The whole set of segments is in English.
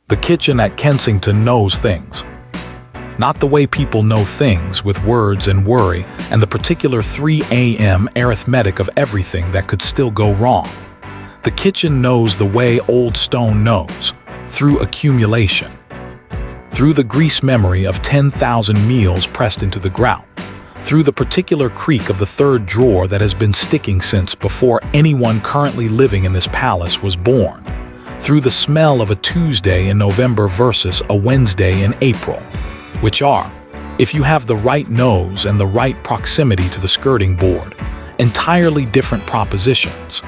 The kitchen at Kensington knows things. Not the way people know things, with words and worry and the particular 3 a.m. arithmetic of everything that could still go wrong. The kitchen knows the way old stone knows, through accumulation. Through the grease memory of 10,000 meals pressed into the grout. Through the particular creak of the third drawer that has been sticking since before anyone currently living in this palace was born. Through the smell of a Tuesday in November versus a Wednesday in April, which are, if you have the right nose and the right proximity to the skirting board, entirely different propositions.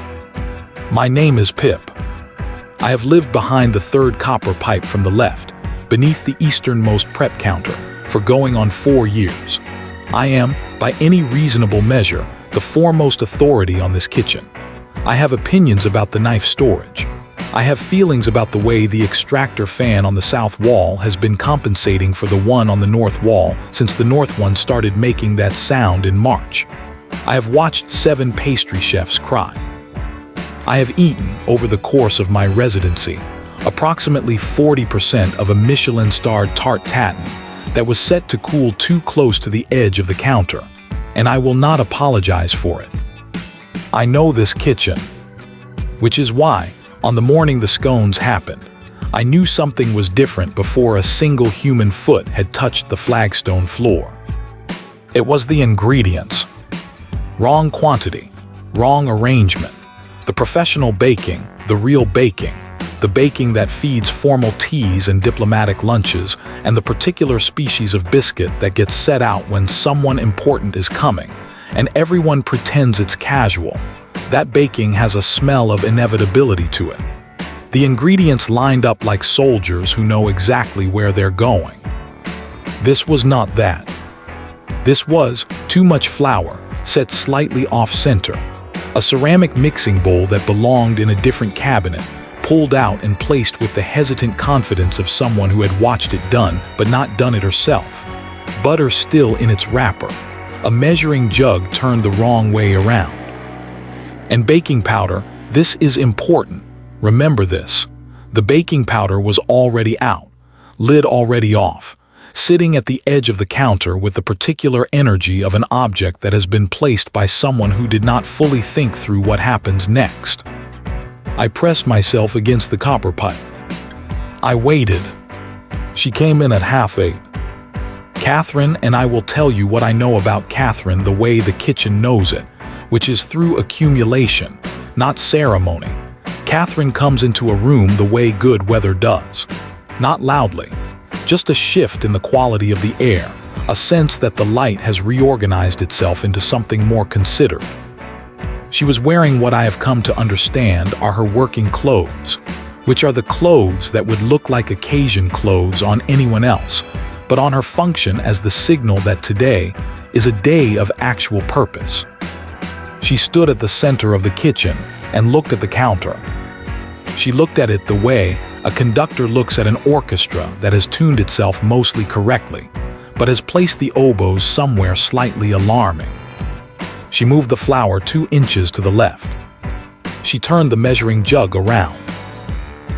My name is Pip. I have lived behind the third copper pipe from the left, beneath the easternmost prep counter, for going on 4 years. I am, by any reasonable measure, the foremost authority on this kitchen. I have opinions about the knife storage. I have feelings about the way the extractor fan on the south wall has been compensating for the one on the north wall since the north one started making that sound in March. I have watched 7 pastry chefs cry. I have eaten, over the course of my residency, approximately 40% of a Michelin-starred tart tatin that was set to cool too close to the edge of the counter, and I will not apologize for it. I know this kitchen, which is why, on the morning the scones happened, I knew something was different before a single human foot had touched the flagstone floor. It was the ingredients. Wrong quantity, wrong arrangement. The professional baking, the real baking, the baking that feeds formal teas and diplomatic lunches, and the particular species of biscuit that gets set out when someone important is coming, and everyone pretends it's casual. That baking has a smell of inevitability to it. The ingredients lined up like soldiers who know exactly where they're going. This was not that. This was too much flour, set slightly off-center. A ceramic mixing bowl that belonged in a different cabinet, pulled out and placed with the hesitant confidence of someone who had watched it done but not done it herself. Butter still in its wrapper. A measuring jug turned the wrong way around. And baking powder, this is important. Remember this. The baking powder was already out, lid already off, sitting at the edge of the counter with the particular energy of an object that has been placed by someone who did not fully think through what happens next. I pressed myself against the copper pipe. I waited. She came in at 7:30. Catherine, and I will tell you what I know about Catherine the way the kitchen knows it, which is through accumulation, not ceremony. Catherine comes into a room the way good weather does. Not loudly, just a shift in the quality of the air, a sense that the light has reorganized itself into something more considered. She was wearing what I have come to understand are her working clothes, which are the clothes that would look like occasion clothes on anyone else, but on her function as the signal that today is a day of actual purpose. She stood at the center of the kitchen and looked at the counter. She looked at it the way a conductor looks at an orchestra that has tuned itself mostly correctly, but has placed the oboes somewhere slightly alarming. She moved the flour 2 inches to the left. She turned the measuring jug around.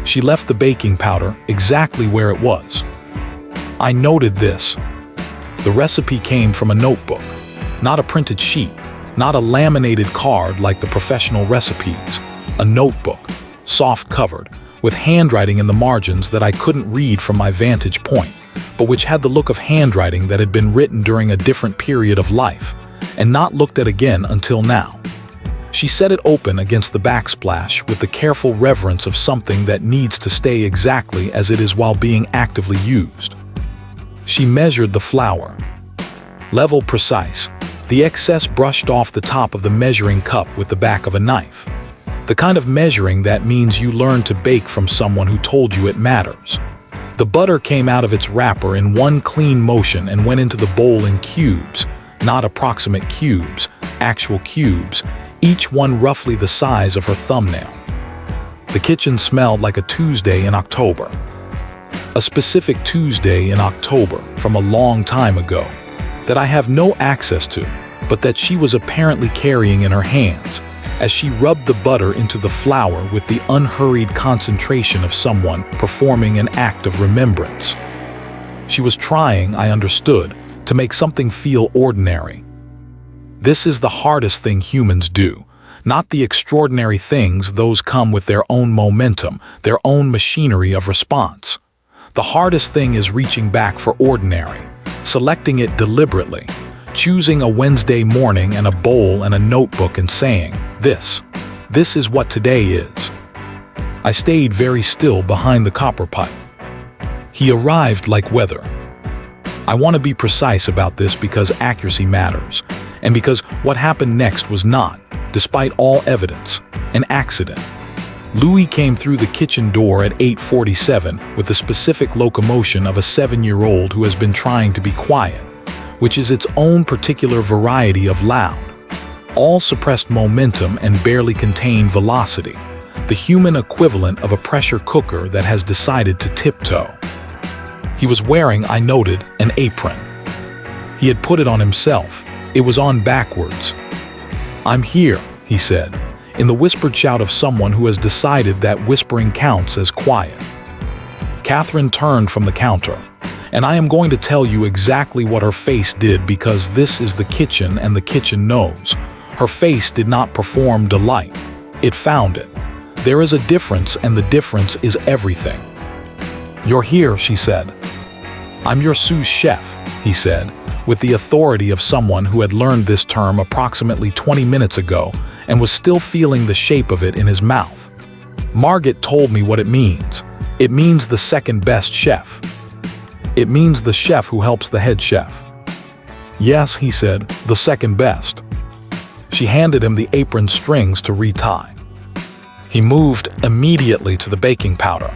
She left the baking powder exactly where it was. I noted this. The recipe came from a notebook, not a printed sheet. Not a laminated card like the professional recipes. A notebook, soft-covered, with handwriting in the margins that I couldn't read from my vantage point, but which had the look of handwriting that had been written during a different period of life, and not looked at again until now. She set it open against the backsplash with the careful reverence of something that needs to stay exactly as it is while being actively used. She measured the flour. Level precise. The excess brushed off the top of the measuring cup with the back of a knife. The kind of measuring that means you learned to bake from someone who told you it matters. The butter came out of its wrapper in one clean motion and went into the bowl in cubes, not approximate cubes, actual cubes, each one roughly the size of her thumbnail. The kitchen smelled like a Tuesday in October. A specific Tuesday in October from a long time ago that I have no access to, but that she was apparently carrying in her hands, as she rubbed the butter into the flour with the unhurried concentration of someone performing an act of remembrance. She was trying, I understood, to make something feel ordinary. This is the hardest thing humans do, not the extraordinary things. Those come with their own momentum, their own machinery of response. The hardest thing is reaching back for ordinary, selecting it deliberately, choosing a Wednesday morning and a bowl and a notebook and saying, this is what today is. I stayed very still behind the copper pipe. He arrived like weather. I want to be precise about this because accuracy matters, and because what happened next was not, despite all evidence, an accident. Louis came through the kitchen door at 8:47 with the specific locomotion of a 7-year-old who has been trying to be quiet, which is its own particular variety of loud. All suppressed momentum and barely contained velocity, the human equivalent of a pressure cooker that has decided to tiptoe. He was wearing, I noted, an apron. He had put it on himself. It was on backwards. "I'm here," he said, in the whispered shout of someone who has decided that whispering counts as quiet. Catherine turned from the counter, and I am going to tell you exactly what her face did because this is the kitchen and the kitchen knows. Her face did not perform delight. It found it. There is a difference, and the difference is everything. "You're here," she said. "I'm your sous chef," he said, with the authority of someone who had learned this term approximately 20 minutes ago and was still feeling the shape of it in his mouth. "Margaret told me what it means. It means the second best chef. It means the chef who helps the head chef." "Yes," he said, "the second best." She handed him the apron strings to retie. He moved immediately to the baking powder.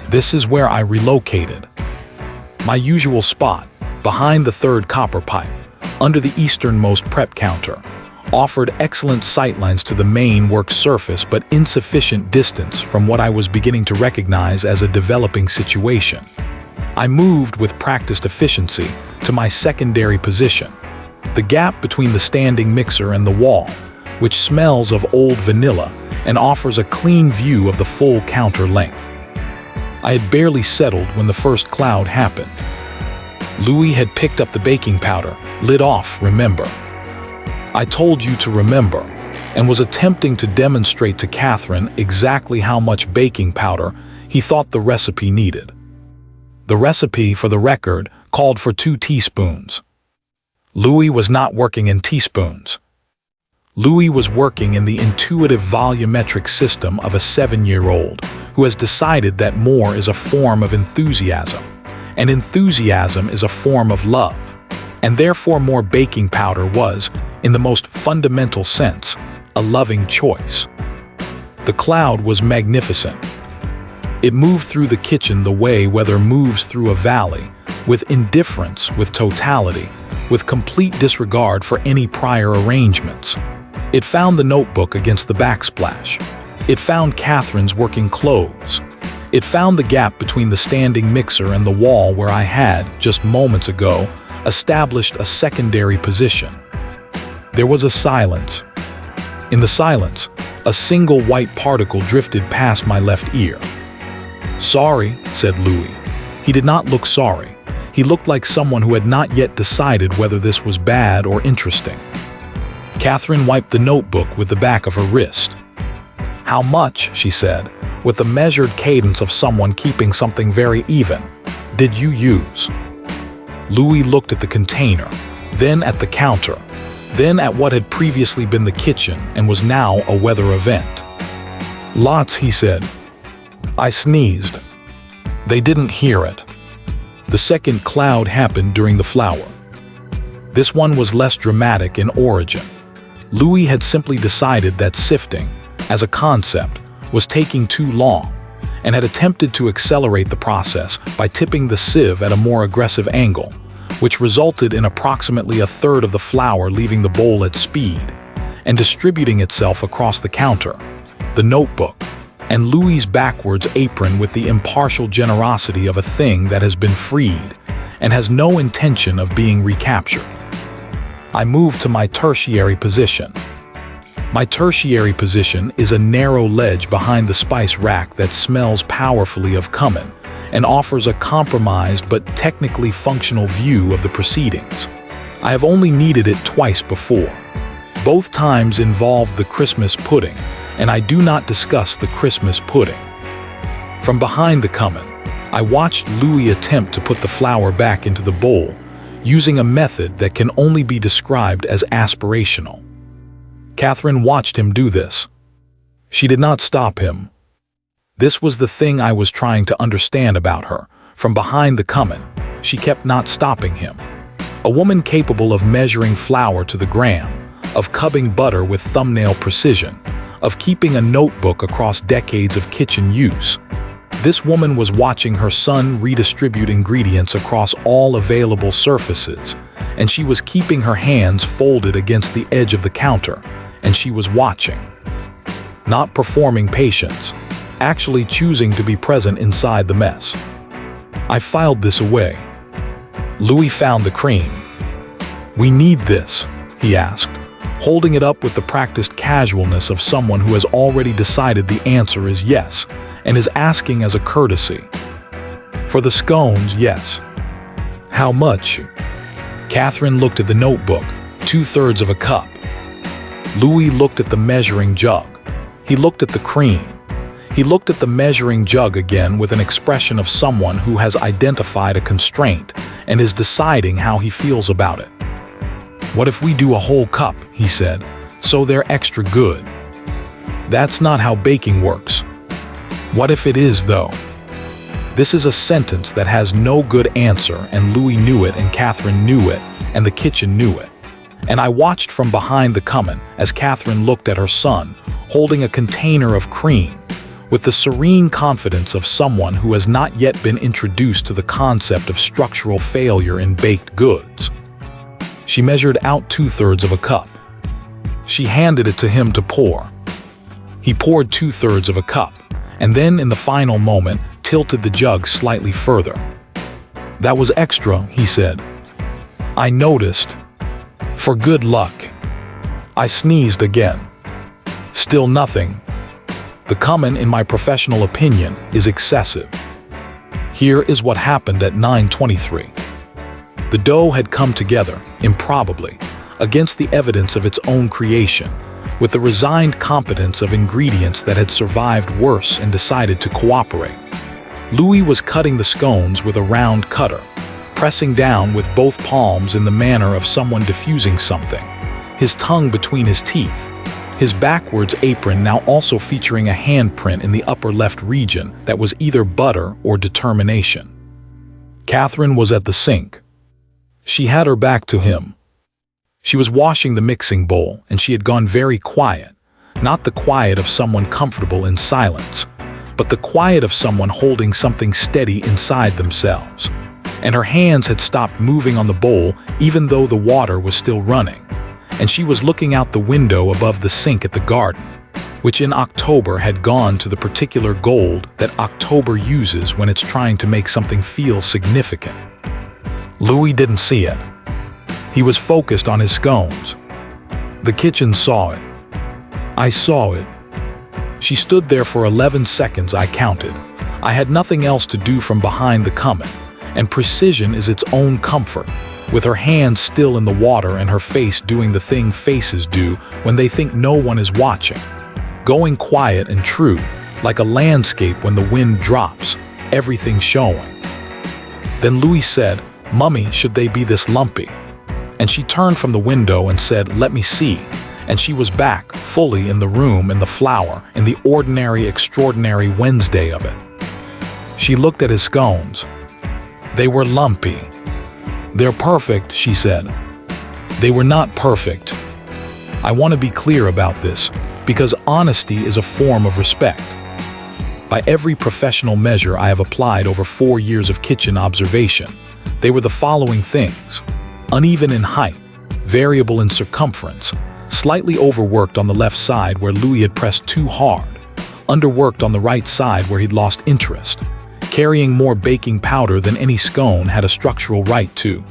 "This is where I relocated. My usual spot, behind the third copper pipe, under the easternmost prep counter, offered excellent sightlines to the main work surface but insufficient distance from what I was beginning to recognize as a developing situation. I moved with practiced efficiency to my secondary position, the gap between the standing mixer and the wall, which smells of old vanilla and offers a clean view of the full counter length. I had barely settled when the first cloud happened. Louis had picked up the baking powder, lid off, remember. I told you to remember, and was attempting to demonstrate to Catherine exactly how much baking powder he thought the recipe needed. The recipe, for the record, called for 2 teaspoons. Louis was not working in teaspoons. Louis was working in the intuitive volumetric system of a 7-year-old who has decided that more is a form of enthusiasm, and enthusiasm is a form of love, and therefore more baking powder was, in the most fundamental sense, a loving choice. The cloud was magnificent. It moved through the kitchen the way weather moves through a valley, with indifference, with totality, with complete disregard for any prior arrangements. It found the notebook against the backsplash. It found Catherine's working clothes. It found the gap between the standing mixer and the wall where I had, just moments ago, established a secondary position. There was a silence. In the silence, a single white particle drifted past my left ear. "Sorry," said Louis. He did not look sorry. He looked like someone who had not yet decided whether this was bad or interesting. Catherine wiped the notebook with the back of her wrist. "How much," she said, with the measured cadence of someone keeping something very even, "did you use?" Louis looked at the container, then at the counter, then at what had previously been the kitchen and was now a weather event. "Lots," he said. I sneezed. They didn't hear it. The second cloud happened during the flour. This one was less dramatic in origin. Louis had simply decided that sifting, as a concept, was taking too long, and had attempted to accelerate the process by tipping the sieve at a more aggressive angle, which resulted in approximately a third of the flour leaving the bowl at speed, and distributing itself across the counter, the notebook, and Louis's backwards apron with the impartial generosity of a thing that has been freed, and has no intention of being recaptured. I moved to my tertiary position. My tertiary position is a narrow ledge behind the spice rack that smells powerfully of cumin and offers a compromised but technically functional view of the proceedings. I have only needed it twice before. Both times involved the Christmas pudding, and I do not discuss the Christmas pudding. From behind the cumin, I watched Louis attempt to put the flour back into the bowl, using a method that can only be described as aspirational. Catherine watched him do this. She did not stop him. This was the thing I was trying to understand about her. From behind the cumin, she kept not stopping him. A woman capable of measuring flour to the gram, of cubbing butter with thumbnail precision, of keeping a notebook across decades of kitchen use. This woman was watching her son redistribute ingredients across all available surfaces, and she was keeping her hands folded against the edge of the counter, and she was watching. Not performing patience, actually choosing to be present inside the mess. I filed this away. Louis found the cream. "We need this," he asked, holding it up with the practiced casualness of someone who has already decided the answer is yes, and is asking as a courtesy. "For the scones, yes." "How much?" Catherine looked at the notebook, 2/3 of a cup. Louis looked at the measuring jug. He looked at the cream. He looked at the measuring jug again with an expression of someone who has identified a constraint and is deciding how he feels about it. "What if we do a whole cup?" he said, "so they're extra good." "That's not how baking works." "What if it is, though?" This is a sentence that has no good answer, and Louis knew it, and Catherine knew it, and the kitchen knew it. And I watched from behind the cumin as Catherine looked at her son, holding a container of cream, with the serene confidence of someone who has not yet been introduced to the concept of structural failure in baked goods. She measured out 2/3 of a cup. She handed it to him to pour. He poured 2/3 of a cup, and then in the final moment tilted the jug slightly further. "That was extra," he said. "I noticed. For good luck." I sneezed again. Still nothing. The cumin, in my professional opinion, is excessive. Here is what happened at 9:23. The dough had come together, improbably, against the evidence of its own creation, with the resigned competence of ingredients that had survived worse and decided to cooperate. Louis was cutting the scones with a round cutter, pressing down with both palms in the manner of someone diffusing something, his tongue between his teeth, his backwards apron now also featuring a handprint in the upper left region that was either butter or determination. Catherine was at the sink. She had her back to him. She was washing the mixing bowl, and she had gone very quiet, not the quiet of someone comfortable in silence, but the quiet of someone holding something steady inside themselves. And her hands had stopped moving on the bowl even though the water was still running, and she was looking out the window above the sink at the garden, which in October had gone to the particular gold that October uses when it's trying to make something feel significant. Louis didn't see it. He was focused on his scones. The kitchen saw it. I saw it. She stood there for 11 seconds, I counted. I had nothing else to do from behind the cumin, and precision is its own comfort, with her hands still in the water and her face doing the thing faces do when they think no one is watching, going quiet and true, like a landscape when the wind drops, everything showing. Then Louis said, "Mummy, should they be this lumpy?" And she turned from the window and said, "Let me see." And she was back, fully in the room, in the flour, in the ordinary, extraordinary Wednesday of it. She looked at his scones. They were lumpy. "They're perfect," she said. They were not perfect. I want to be clear about this, because honesty is a form of respect. By every professional measure I have applied over 4 years of kitchen observation, they were the following things: uneven in height, variable in circumference, slightly overworked on the left side where Louis had pressed too hard, underworked on the right side where he'd lost interest, carrying more baking powder than any scone had a structural right to,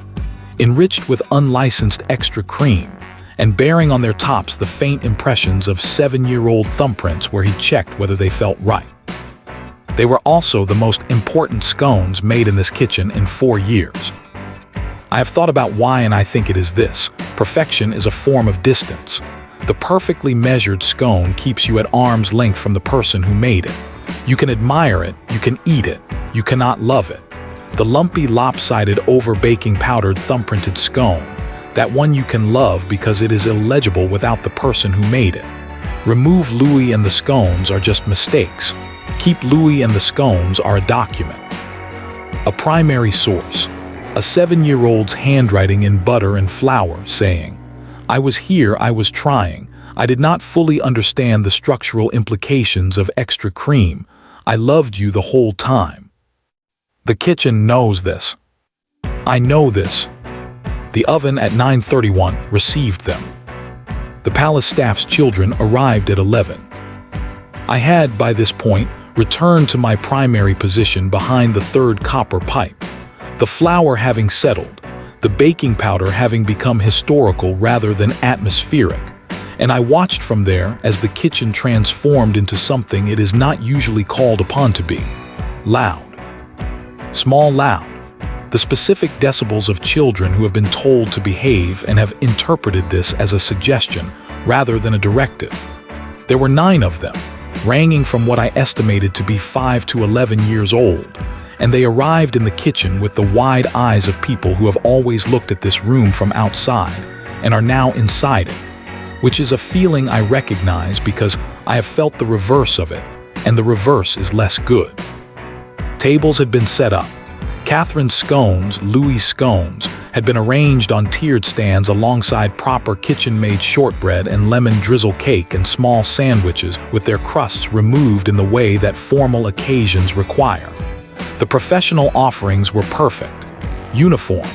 enriched with unlicensed extra cream, and bearing on their tops the faint impressions of 7-year-old thumbprints where he checked whether they felt right. They were also the most important scones made in this kitchen in 4 years. I have thought about why, and I think it is this. Perfection is a form of distance. The perfectly measured scone keeps you at arm's length from the person who made it. You can admire it, you can eat it, you cannot love it. The lumpy, lopsided, over-baking powdered thumbprinted scone, that one you can love because it is illegible without the person who made it. Remove Louis and the scones are just mistakes. Keep Louis and the scones are a document. A primary source. A 7-year-old's handwriting in butter and flour saying, "I was here, I was trying. I did not fully understand the structural implications of extra cream. I loved you the whole time." The kitchen knows this. I know this. The oven at 9:31 received them. The palace staff's children arrived at 11. I had, by this point, returned to my primary position behind the third copper pipe, the flour having settled, the baking powder having become historical rather than atmospheric, and I watched from there as the kitchen transformed into something it is not usually called upon to be: loud. Small loud. The specific decibels of children who have been told to behave and have interpreted this as a suggestion rather than a directive. There were 9 of them, ranging from what I estimated to be 5 to 11 years old, and they arrived in the kitchen with the wide eyes of people who have always looked at this room from outside and are now inside it, which is a feeling I recognize because I have felt the reverse of it, and the reverse is less good. Tables had been set up. Catherine's scones, Louis' scones, had been arranged on tiered stands alongside proper kitchen-made shortbread and lemon drizzle cake and small sandwiches with their crusts removed in the way that formal occasions require. The professional offerings were perfect, uniform,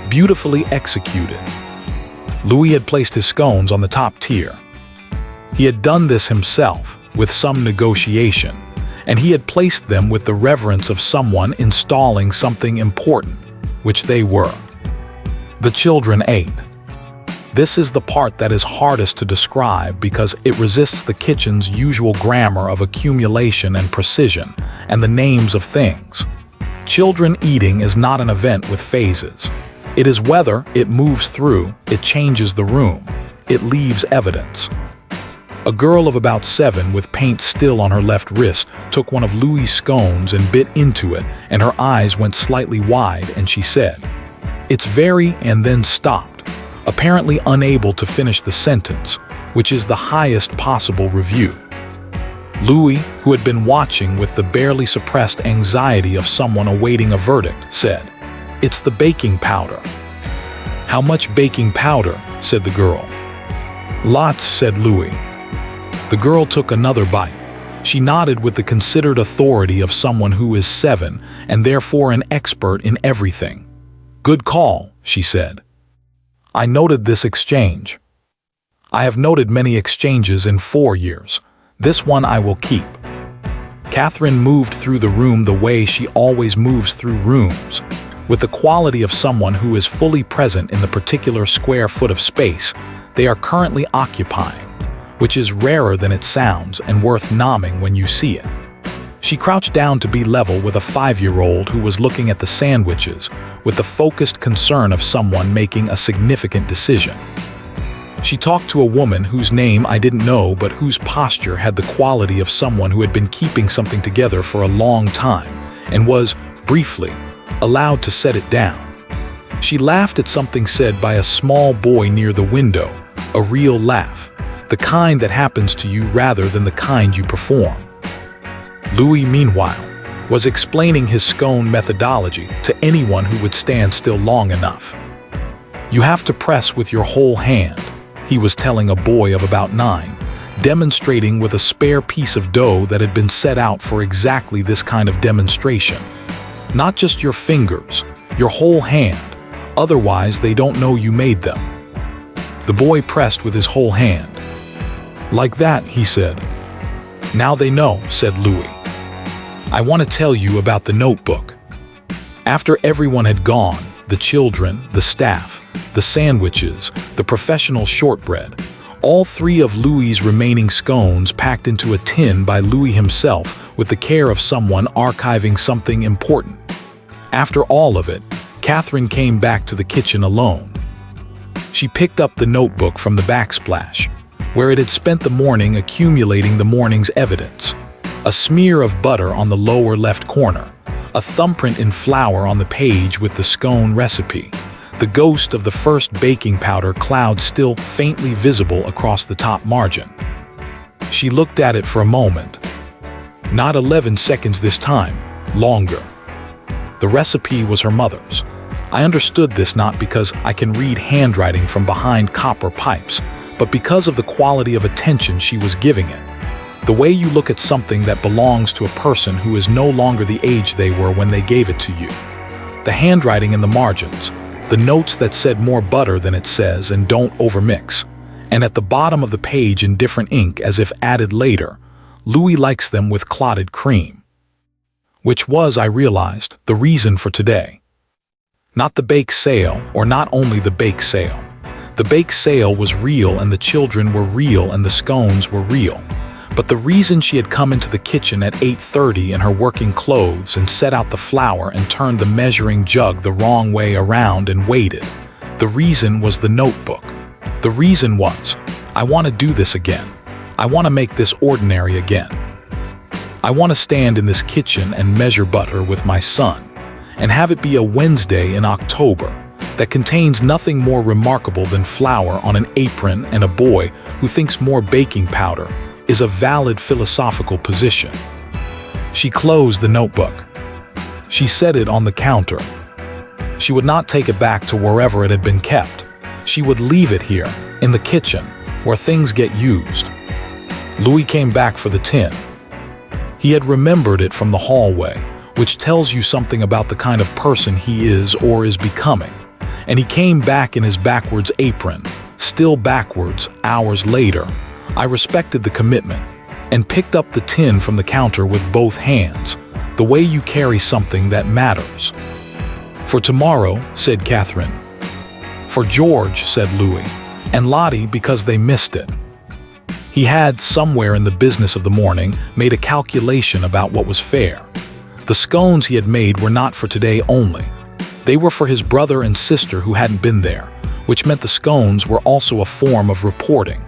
beautifully executed. Louis had placed his scones on the top tier. He had done this himself, with some negotiation, and he had placed them with the reverence of someone installing something important, which they were. The children ate. This is the part that is hardest to describe because it resists the kitchen's usual grammar of accumulation and precision, and the names of things. Children eating is not an event with phases. It is whether it moves through, it changes the room, it leaves evidence. A girl of about 7 with paint still on her left wrist took one of Louis' scones and bit into it, and her eyes went slightly wide and she said, "It's very," and then stopped, apparently unable to finish the sentence, which is the highest possible review. Louis, who had been watching with the barely suppressed anxiety of someone awaiting a verdict, said, "It's the baking powder." "How much baking powder?" said the girl. "Lots," said Louis. The girl took another bite. She nodded with the considered authority of someone who is 7 and therefore an expert in everything. "Good call," she said. I noted this exchange. I have noted many exchanges in 4 years. This one I will keep. Catherine moved through the room the way she always moves through rooms, with the quality of someone who is fully present in the particular square foot of space they are currently occupying, which is rarer than it sounds and worth nomming when you see it. She crouched down to be level with a 5-year-old who was looking at the sandwiches with the focused concern of someone making a significant decision. She talked to a woman whose name I didn't know but whose posture had the quality of someone who had been keeping something together for a long time and was, briefly, allowed to set it down. She laughed at something said by a small boy near the window, a real laugh, the kind that happens to you rather than the kind you perform. Louis, meanwhile, was explaining his scone methodology to anyone who would stand still long enough. "You have to press with your whole hand," he was telling a boy of about 9, demonstrating with a spare piece of dough that had been set out for exactly this kind of demonstration. "Not just your fingers, your whole hand, otherwise they don't know you made them." The boy pressed with his whole hand. "Like that," he said. "Now they know," said Louis. "I want to tell you about the notebook." After everyone had gone, the children, the staff, the sandwiches, the professional shortbread. All 3 of Louis's remaining scones packed into a tin by Louis himself with the care of someone archiving something important. After all of it, Catherine came back to the kitchen alone. She picked up the notebook from the backsplash, where it had spent the morning accumulating the morning's evidence. A smear of butter on the lower left corner, a thumbprint in flour on the page with the scone recipe, the ghost of the first baking powder cloud still faintly visible across the top margin. She looked at it for a moment. Not 11 seconds this time, longer. The recipe was her mother's. I understood this not because I can read handwriting from behind copper pipes, but because of the quality of attention she was giving it. The way you look at something that belongs to a person who is no longer the age they were when they gave it to you. The handwriting in the margins, the notes that said more butter than it says and don't overmix, and at the bottom of the page in different ink as if added later, Louis likes them with clotted cream. Which was, I realized, the reason for today. Not the bake sale, or not only the bake sale. The bake sale was real and the children were real and the scones were real. But the reason she had come into the kitchen at 8:30 in her working clothes and set out the flour and turned the measuring jug the wrong way around and waited, the reason was the notebook. The reason was, I want to do this again. I want to make this ordinary again. I want to stand in this kitchen and measure butter with my son, and have it be a Wednesday in October that contains nothing more remarkable than flour on an apron and a boy who thinks more baking powder is a valid philosophical position. She closed the notebook. She set it on the counter. She would not take it back to wherever it had been kept. She would leave it here, in the kitchen, where things get used. Louis came back for the tin. He had remembered it from the hallway, which tells you something about the kind of person he is or is becoming. And he came back in his backwards apron, still backwards, hours later. I respected the commitment and picked up the tin from the counter with both hands, the way you carry something that matters. For tomorrow, said Catherine. For George, said Louis, and Lottie because they missed it. He had, somewhere in the business of the morning, made a calculation about what was fair. The scones he had made were not for today only. They were for his brother and sister who hadn't been there, which meant the scones were also a form of reporting,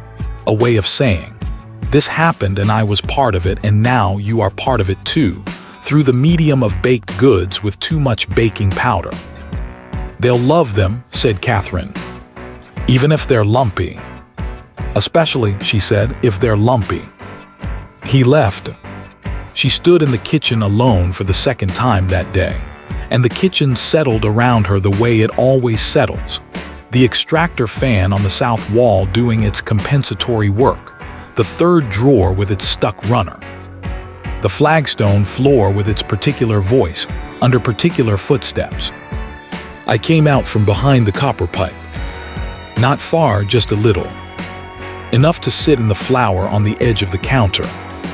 a way of saying, this happened and I was part of it and now you are part of it too, through the medium of baked goods with too much baking powder. They'll love them, said Catherine, even if they're lumpy. Especially, she said, if they're lumpy. He left. She stood in the kitchen alone for the second time that day, and the kitchen settled around her the way it always settles. The extractor fan on the south wall doing its compensatory work, the third drawer with its stuck runner, the flagstone floor with its particular voice, under particular footsteps. I came out from behind the copper pipe. Not far, just a little. Enough to sit in the flour on the edge of the counter,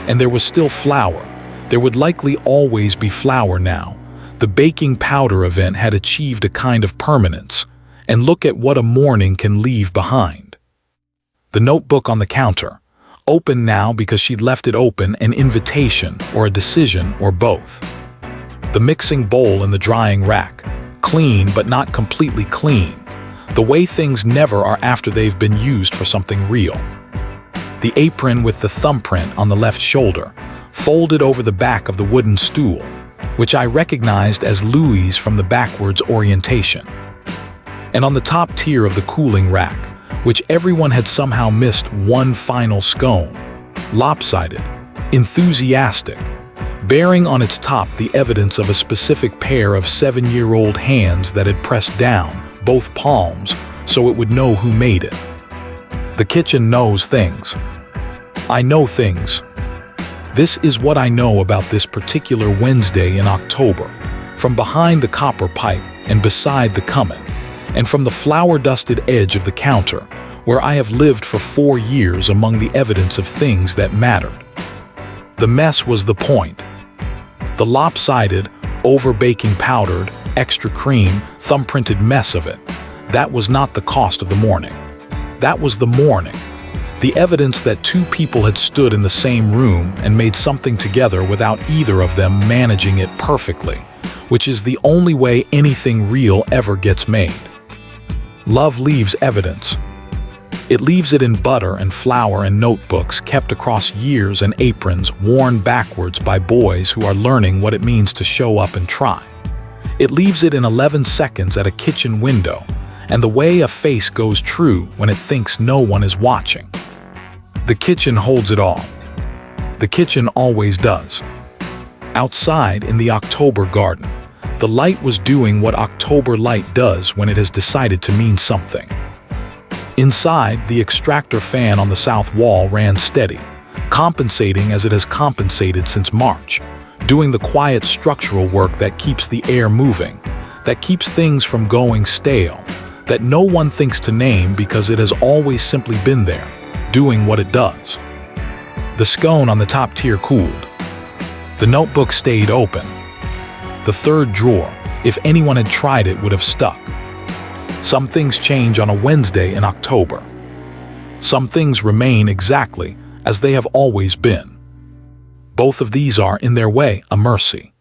and there was still flour. There would likely always be flour now. The baking powder event had achieved a kind of permanence, and look at what a morning can leave behind. The notebook on the counter, open now because she'd left it open, an invitation or a decision or both. The mixing bowl in the drying rack, clean but not completely clean, the way things never are after they've been used for something real. The apron with the thumbprint on the left shoulder, folded over the back of the wooden stool, which I recognized as Louis's from the backwards orientation. And on the top tier of the cooling rack, which everyone had somehow missed one final scone, lopsided, enthusiastic, bearing on its top the evidence of a specific pair of 7-year-old hands that had pressed down both palms so it would know who made it. The kitchen knows things. I know things. This is what I know about this particular Wednesday in October, from behind the copper pipe and beside the cumin, and from the flour-dusted edge of the counter, where I have lived for 4 years among the evidence of things that mattered. The mess was the point. The lopsided, over-baking powdered, extra cream, thumbprinted mess of it. That was not the cost of the morning. That was the morning. The evidence that two people had stood in the same room and made something together without either of them managing it perfectly, which is the only way anything real ever gets made. Love leaves evidence. It leaves it in butter and flour and notebooks kept across years and aprons worn backwards by boys who are learning what it means to show up and try. It leaves it in 11 seconds at a kitchen window, and the way a face goes true when it thinks no one is watching. The kitchen holds it all. The kitchen always does. Outside in the October garden, the light was doing what October light does when it has decided to mean something. Inside, the extractor fan on the south wall ran steady, compensating as it has compensated since March, doing the quiet structural work that keeps the air moving, that keeps things from going stale, that no one thinks to name because it has always simply been there, doing what it does. The scone on the top tier cooled. The notebook stayed open. The third drawer, if anyone had tried it, would have stuck. Some things change on a Wednesday in October. Some things remain exactly as they have always been. Both of these are, in their way, a mercy.